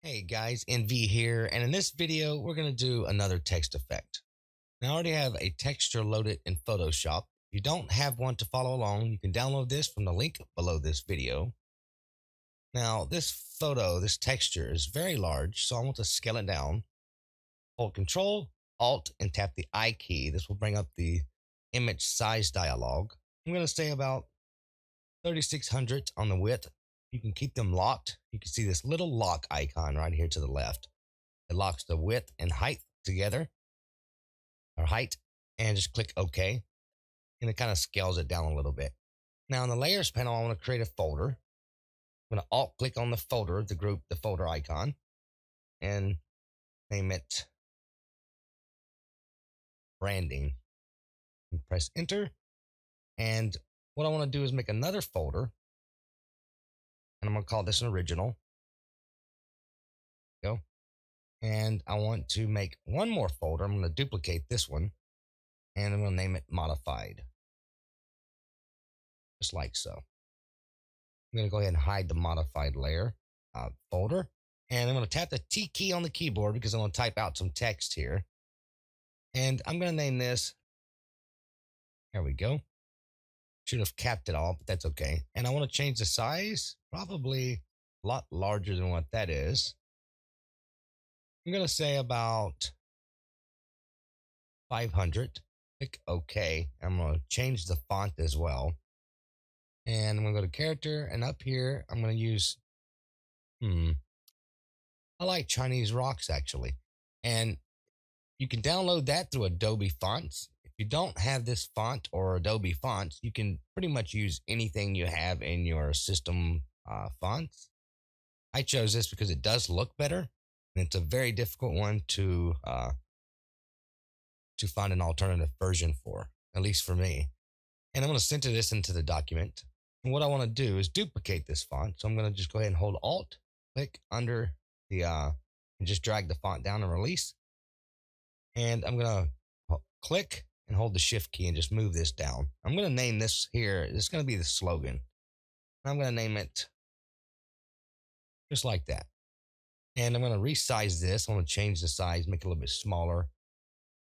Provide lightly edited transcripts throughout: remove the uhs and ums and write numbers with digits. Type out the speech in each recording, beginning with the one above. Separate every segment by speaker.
Speaker 1: Hey guys, NV here, and in this video, we're going to do another text effect. Now, I already have a texture loaded in Photoshop. If you don't have one to follow along, you can download this from the link below this video. Now, this texture is very large, so I want to scale it down. Hold Control, Alt, and tap the I key. This will bring up the image size dialog. I'm going to say about 3600 on the width. You can keep them locked. You can see this little lock icon right here to the left. It locks the width and height together, or height, and just click OK. And it kind of scales it down a little bit. Now in the layers panel, I want to create a folder. I'm going to alt click on the folder, the folder icon, and name it branding. And press enter. And what I want to do is make another folder. And I'm going to call this an original. Go. And I want to make one more folder. I'm going to duplicate this one. And I'm going to name it modified. Just like so. I'm going to go ahead and hide the modified layer folder. And I'm going to tap the T key on the keyboard because I'm going to type out some text here. And I'm going to name this. There we go. Should have capped it all, but that's okay. And I want to change the size, probably a lot larger than what that is. I'm going to say about 500. Click OK. I'm going to change the font as well. And I'm going to go to character, and up here, I'm going to use, I like Chinese rocks actually. And you can download that through Adobe Fonts. If you don't have this font or Adobe Fonts, you can pretty much use anything you have in your system fonts. I chose this because it does look better, and it's a very difficult one to find an alternative version for, at least for me. And I'm going to center this into the document. And what I want to do is duplicate this font. So I'm going to just go ahead and hold Alt, click under the, and just drag the font down and release. And I'm going to click and hold the Shift key and just move this down. I'm going to name this here. It's going to be the slogan. I'm going to name it just like that. And I'm going to resize this. I'm going to change the size, make it a little bit smaller.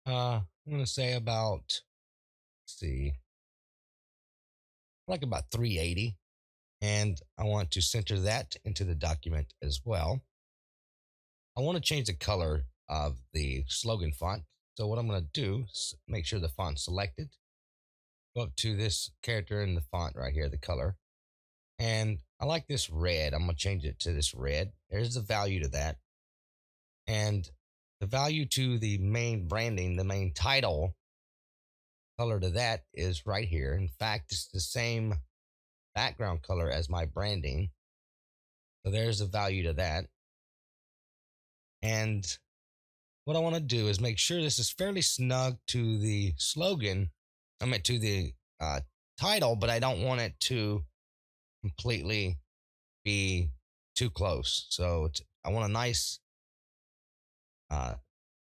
Speaker 1: I'm going to say about, let's see, like about 380. And I want to center that into the document as well. I want to change the color of the slogan font. So what I'm going to do is make sure the font's selected. Go up to this character in the font right here, the color. And I like this red. I'm going to change it to this red. There's the value to that. And the value to the main branding, the main title color to that is right here. In fact, it's the same background color as my branding. So there's the value to that. And what I want to do is make sure this is fairly snug to the slogan. I mean, to the title, but I don't want it to completely be too close. So I want a nice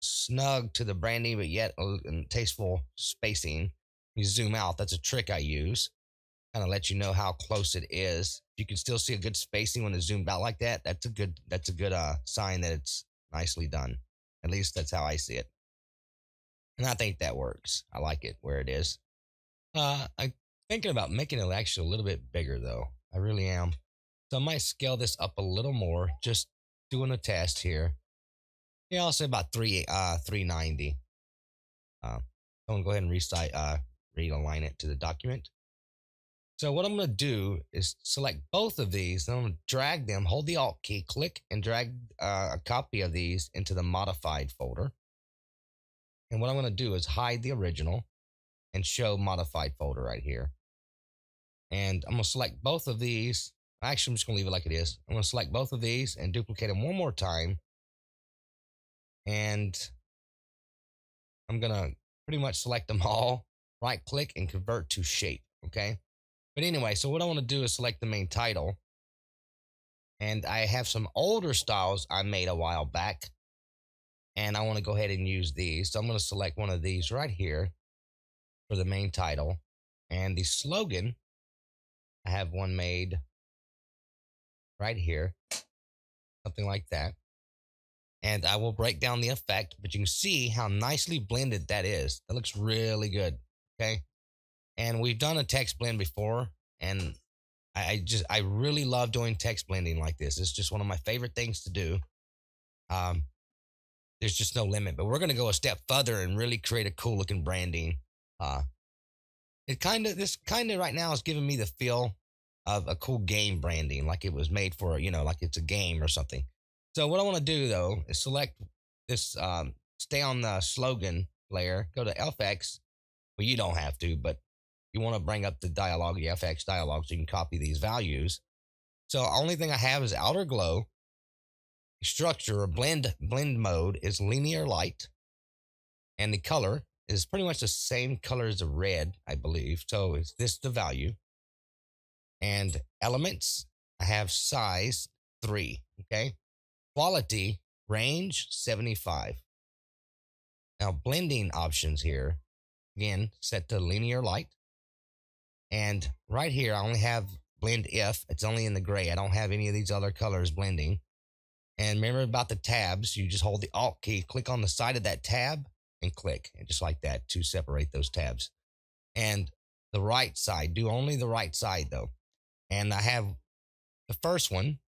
Speaker 1: snug to the branding, but yet a tasteful spacing. You zoom out. That's a trick I use. Kind of let you know how close it is. If you can still see a good spacing when it's zoomed out like that, that's a good sign that it's nicely done. At least that's how I see it. And I think that works. I like it where it is. I'm thinking about making it actually a little bit bigger though. I really am. So I might scale this up a little more, just doing a test here. Yeah, I'll say about 390. I'm gonna go ahead and realign it to the document. So what I'm gonna do is select both of these, and I'm gonna drag them, hold the Alt key, click, and drag a copy of these into the modified folder. And what I'm gonna do is hide the original and show modified folder right here. And I'm gonna select both of these. Actually, I'm just gonna leave it like it is. I'm gonna select both of these and duplicate them one more time. And I'm gonna pretty much select them all, right click and convert to shape, okay? But anyway, so what I wanna do is select the main title. And I have some older styles I made a while back. And I wanna go ahead and use these. So I'm gonna select one of these right here for the main title. And the slogan, I have one made right here, something like that. and I will break down the effect, but you can see how nicely blended that is. That looks really good. Okay. And we've done a text blend before, and I really love doing text blending like this. It's just one of my favorite things to do. Um, there's just no limit, but we're going to go a step further and really create a cool looking branding. Uh, this kind of right now is giving me the feel of a cool game branding, like it was made for, like it's a game or something. So what I want to do though is select this, stay on the slogan layer, go to FX. Well, you don't have to, but you want to bring up the dialog, the FX dialog, so you can copy these values. So only thing I have is outer glow. Structure or blend mode is linear light, and the color is pretty much the same color as the red, I believe. So is this the value? And elements, I have size 3. Okay. Quality range 75. Now blending options here, again, set to linear light. And right here, I only have blend if. It's only in the gray. I don't have any of these other colors blending. And remember about the tabs, you just hold the Alt key, click on the side of that tab, and click. And just like that to separate those tabs. And the right side, do only the right side though. And I have the first one,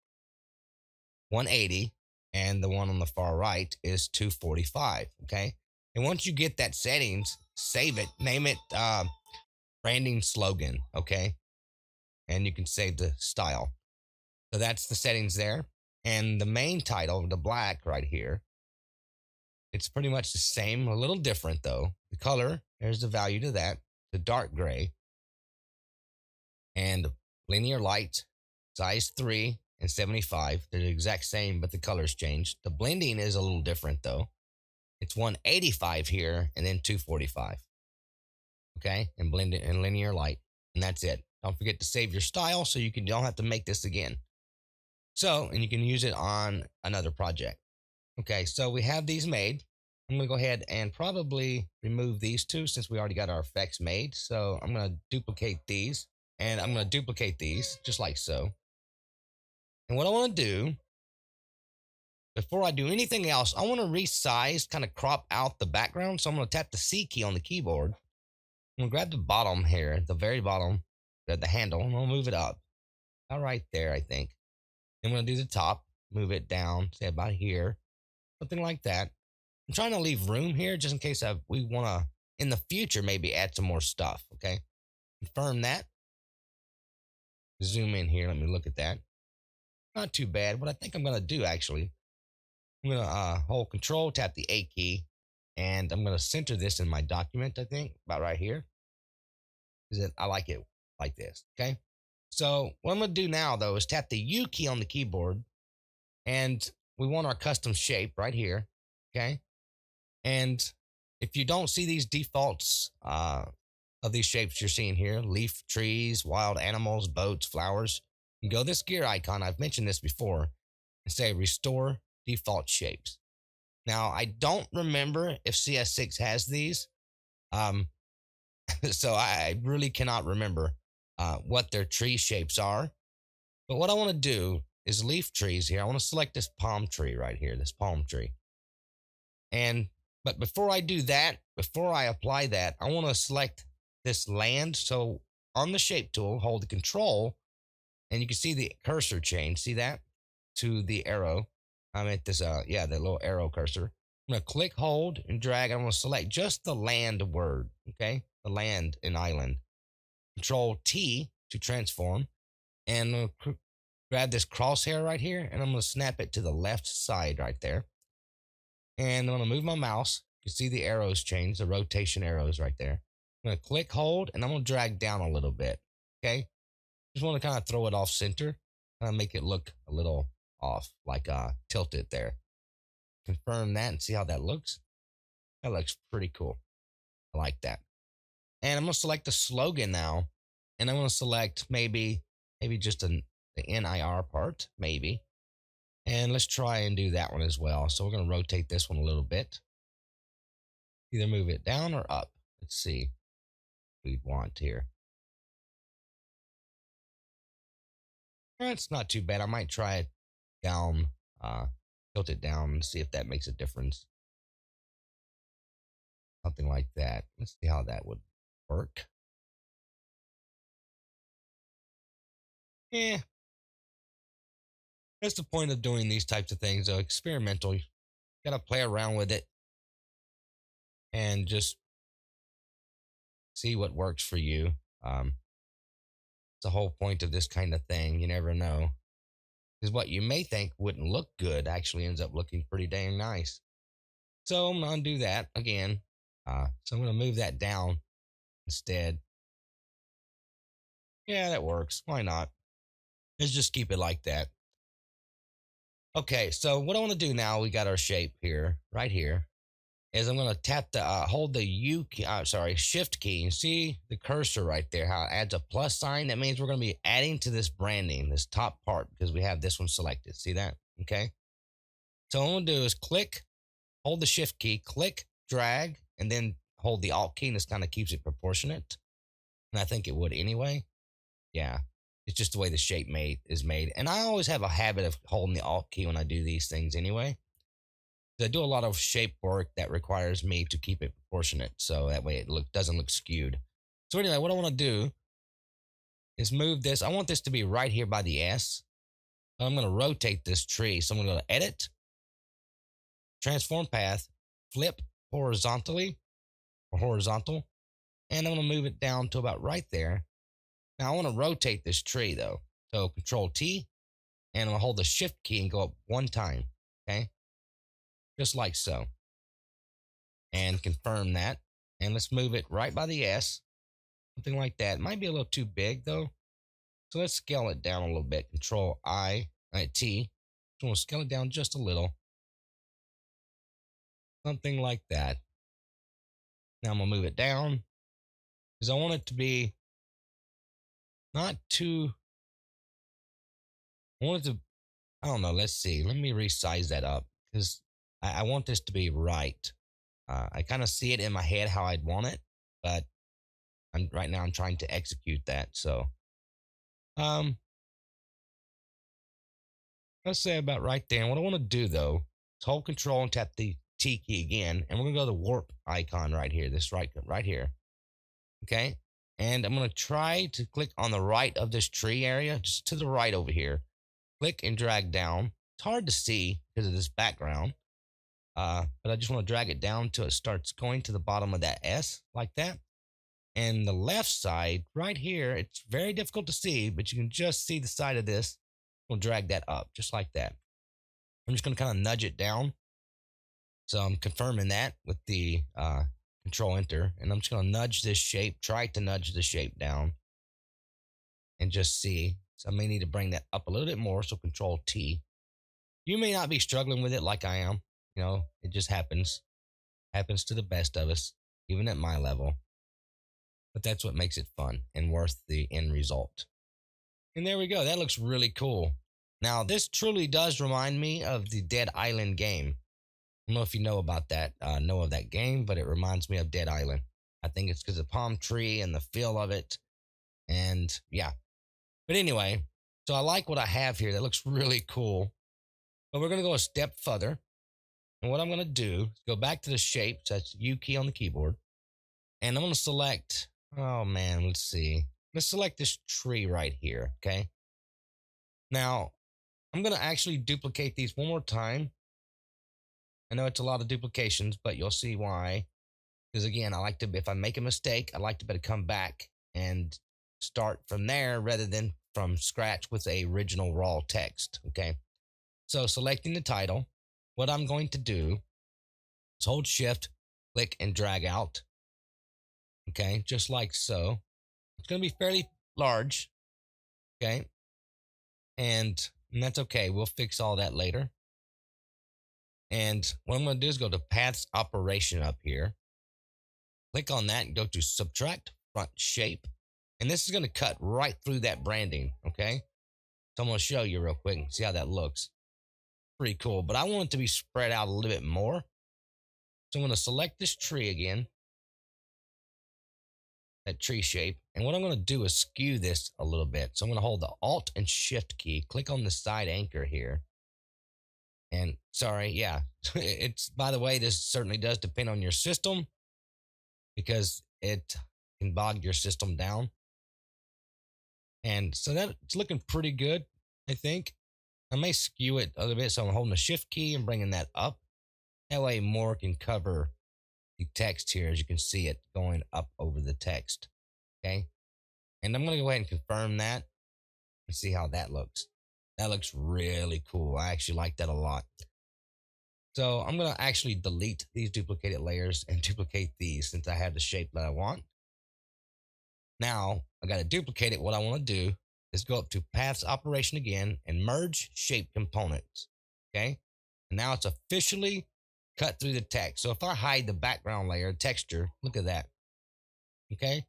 Speaker 1: 180, and the one on the far right is 245. Okay. And once you get that settings, save it, name it branding slogan. Okay. And you can save the style. So that's the settings there. And the main title, the black right here, it's pretty much the same, a little different though. The color, there's the value to that, the dark gray, and linear light, size 3 and 75. They're the exact same, but the colors changed. The blending is a little different though. It's 185 here and then 245. Okay, and blend it in linear light, and that's it. Don't forget to save your style so you don't have to make this again. So, and you can use it on another project. Okay, so we have these made. I'm gonna go ahead and probably remove these two since we already got our effects made. So I'm gonna duplicate these, and I'm gonna duplicate these just like so. And what I wanna do, before I do anything else, I wanna resize, kind of crop out the background. So I'm gonna tap the C key on the keyboard. I'm gonna grab the bottom here, the very bottom, the handle, and I'll move it up. All right there, I think. I'm gonna do the top, move it down, say about here, something like that. I'm trying to leave room here just in case we want to, in the future, maybe add some more stuff. Okay. Confirm that. Zoom in here. Let me look at that. Not too bad. What I think I'm going to do actually, I'm going to hold control, tap the A key, and I'm going to center this in my document, I think, about right here. I like it like this. Okay. So what I'm going to do now, though, is tap the U key on the keyboard, and we want our custom shape right here. Okay. And if you don't see these defaults of these shapes you're seeing here, leaf, trees, wild animals, boats, flowers, you go this gear icon, I've mentioned this before, and say restore default shapes. Now, I don't remember if CS6 has these. Um, so I really cannot remember what their tree shapes are. But what I want to do is leaf trees here. I want to select this palm tree right here, this palm tree. But before I do that, before I apply that, I want to select this land. So on the shape tool, hold the control, and you can see the cursor change. See that? To the arrow. I'm at this, the little arrow cursor. I'm going to click, hold, and drag. I'm going to select just the land word, okay? The land and island. Control T to transform. And I'm going to grab this crosshair right here, and I'm going to snap it to the left side right there. And I'm going to move my mouse. You can see the arrows change, the rotation arrows right there. I'm going to click, hold, and I'm going to drag down a little bit. Okay. Just want to kind of throw it off center, kind of make it look a little off, like tilt it there. Confirm that and see how that looks. That looks pretty cool. I like that. And I'm going to select the slogan now. And I'm going to select maybe just the NIR part, maybe. And let's try and do that one as well. So we're going to rotate this one a little bit. Either move it down or up. Let's see what we want here. It's not too bad. I might try it down tilt it down and see if that makes a difference. Something like that. Let's see how that would work. Yeah, that's the point of doing these types of things. Experimental. You gotta play around with it and just see what works for you. Um, it's the whole point of this kind of thing. You never know. Because what you may think wouldn't look good actually ends up looking pretty dang nice. So I'm gonna undo that again. So I'm gonna move that down instead. Yeah, that works. Why not? Let's just keep it like that. Okay, so what I want to do now, we got our shape here, right here, is I'm going to tap the, hold the U key, Shift key. You see the cursor right there, how it adds a plus sign? That means we're going to be adding to this branding, this top part, because we have this one selected. See that? Okay. So what I'm going to do is click, hold the Shift key, click, drag, and then hold the Alt key, and this kind of keeps it proportionate. And I think it would anyway. Yeah. It's just the way the shape is made. And I always have a habit of holding the Alt key when I do these things anyway. I do a lot of shape work that requires me to keep it proportionate, so that way it doesn't look skewed. So anyway, what I want to do is move this. I want this to be right here by the S. I'm going to rotate this tree. So I'm going to go to Edit, Transform Path, Flip horizontally or horizontal, and I'm going to move it down to about right there. Now I want to rotate this tree though. So Control T, and I'm going to hold the Shift key and go up one time. Okay, just like so. And confirm that. And let's move it right by the S. Something like that. Might be a little too big though. So let's scale it down a little bit. Control T. So we'll scale it down just a little. Something like that. Now I'm going to move it down because I want it to be not too. I want it to, I don't know. Let's see. Let me resize that up because I want this to be right. I kind of see it in my head how I'd want it, but right now I'm trying to execute that. So, um, let's say about right there. And what I want to do though is hold Control and tap the T key again, and we're gonna go to the warp icon right here. This right here. Okay, and I'm gonna try to click on the right of this tree area, just to the right over here. Click and drag down. It's hard to see because of this background, but I just want to drag it down till it starts going to the bottom of that S like that. And the left side right here, it's very difficult to see, but you can just see the side of this. We'll drag that up just like that. I'm just going to kind of nudge it down. So I'm confirming that with the Control Enter, and I'm just going to nudge this shape, try to nudge the shape down, and just see. So I may need to bring that up a little bit more. So Control T. You may not be struggling with it like I am. You know, it just happens to the best of us, even at my level. But that's what makes it fun and worth the end result. And there we go. That looks really cool. Now, this truly does remind me of the Dead Island game. I don't know if you know about that, know of that game, but it reminds me of Dead Island. I think it's because of the palm tree and the feel of it. And yeah. But anyway, so I like what I have here. That looks really cool. But we're going to go a step further. And what I'm going to do is go back to the shape. So that's U key on the keyboard. And I'm going to select, oh man, let's see. Let's select this tree right here. Okay. Now, I'm going to actually duplicate these one more time. I know it's a lot of duplications, but you'll see why. Because again, I like to, if I make a mistake, I like to better come back and start from there rather than from scratch with a original raw text. Okay. So selecting the title, what I'm going to do is hold Shift, click, and drag out. Okay. Just like so. It's going to be fairly large. Okay. And that's okay. We'll fix all that later. And what I'm going to do is go to Paths Operation up here. Click on that and go to Subtract Front Shape. And this is going to cut right through that branding, okay? So I'm going to show you real quick and see how that looks. Pretty cool, but I want it to be spread out a little bit more. So I'm going to select this tree again, that tree shape. And what I'm going to do is skew this a little bit. So I'm going to hold the Alt and Shift key, click on the side anchor here, And sorry, yeah, it's by the way, this certainly does depend on your system because it can bog your system down. And so that's looking pretty good, I think. I may skew it a little bit, so I'm holding the shift key and bringing that up. That way, more can cover the text here as you can see it going up over the text. Okay. And I'm going to go ahead and confirm that and see how that looks. That looks really cool. I actually like that a lot. So I'm going to actually delete these duplicated layers and duplicate these since I have the shape that I want. Now I got to duplicate it. What I want to do is go up to paths operation again and merge shape components. Okay. And now it's officially cut through the text. So if I hide the background layer texture, look at that. Okay.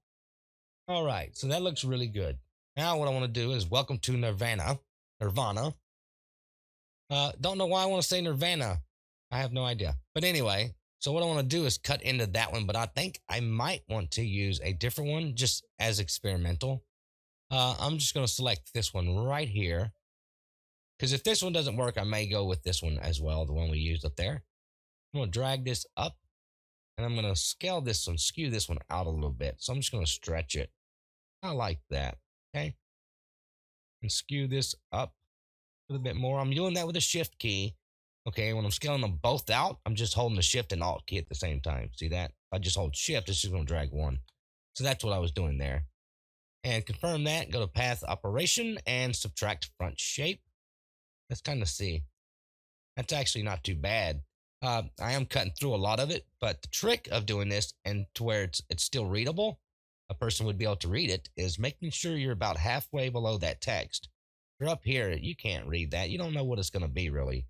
Speaker 1: All right. So that looks really good. Now what I want to do is welcome to Nirvana. Don't know why I want to say Nirvana. I have no idea. But anyway, so what I want to do is cut into that one, but I think I might want to use a different one just as experimental. I'm just going to select this one right here. Because if this one doesn't work, I may go with this one as well, the one we used up there. I'm going to drag this up and I'm going to scale this one, skew this one out a little bit. So I'm just going to stretch it. I like that. Okay. And skew this up a little bit more. I'm doing that with the shift key. Okay. When I'm scaling them both out, I'm just holding the shift and alt key at the same time. See that? If I just hold shift, it's just going to drag one. So that's what I was doing there. And confirm that. Go to path operation and subtract front shape. Let's kind of see. That's actually not too bad. I am cutting through a lot of it, but the trick of doing this and to where it's still readable, a person would be able to read it, is making sure you're about halfway below that text. If you're up here, you can't read that. You don't know what it's going to be really.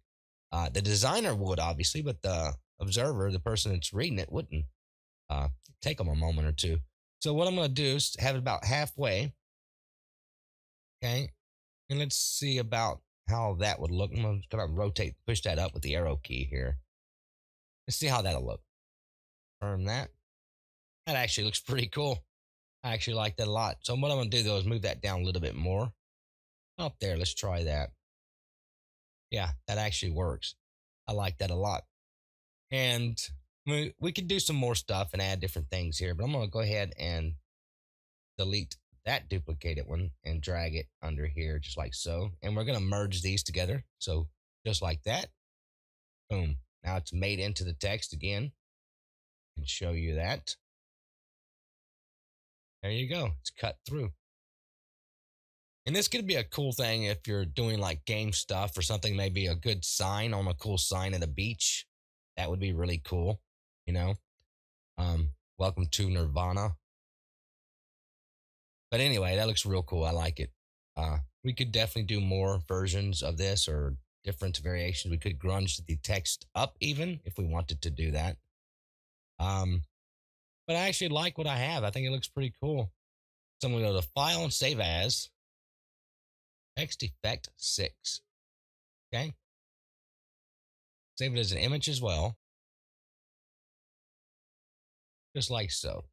Speaker 1: The designer would obviously, but the observer, the person that's reading it, wouldn't. Take them a moment or two. So what I'm going to do is have it about halfway. Okay, and let's see about how that would look. I'm going to rotate, push that up with the arrow key here. Let's see how that'll look. Confirm that. That actually looks pretty cool. I actually like that a lot. So what I'm going to do though is move that down a little bit more. Up there, let's try that. Yeah, that actually works. I like that a lot. And we could do some more stuff and add different things here, but I'm going to go ahead and delete that duplicated one and drag it under here just like so. And we're going to merge these together. So just like that. Boom. Now it's made into the text again. I can show you that. There you go. It's cut through. And this could be a cool thing if you're doing like game stuff or something, maybe a good sign on a cool sign at a beach. That would be really cool, you know. Welcome to Nirvana. But anyway, that looks real cool. I like it. We could definitely do more versions of this or different variations. We could grunge the text up even if we wanted to do that. But I actually like what I have. I think it looks pretty cool. So I'm going to go to File and Save As. Text Effect 6. Okay. Save it as an image as well. Just like so.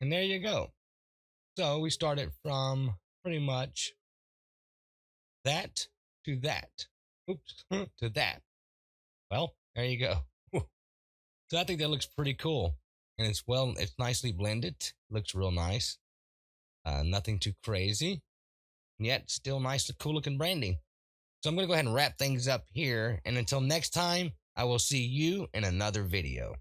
Speaker 1: And there you go. So we started from pretty much that to that. Oops, to that. Well, there you go. So I think that looks pretty cool. And it's nicely blended. Looks real nice. Nothing too crazy. And yet still nice, cool looking branding. So I'm going to go ahead and wrap things up here. And until next time, I will see you in another video.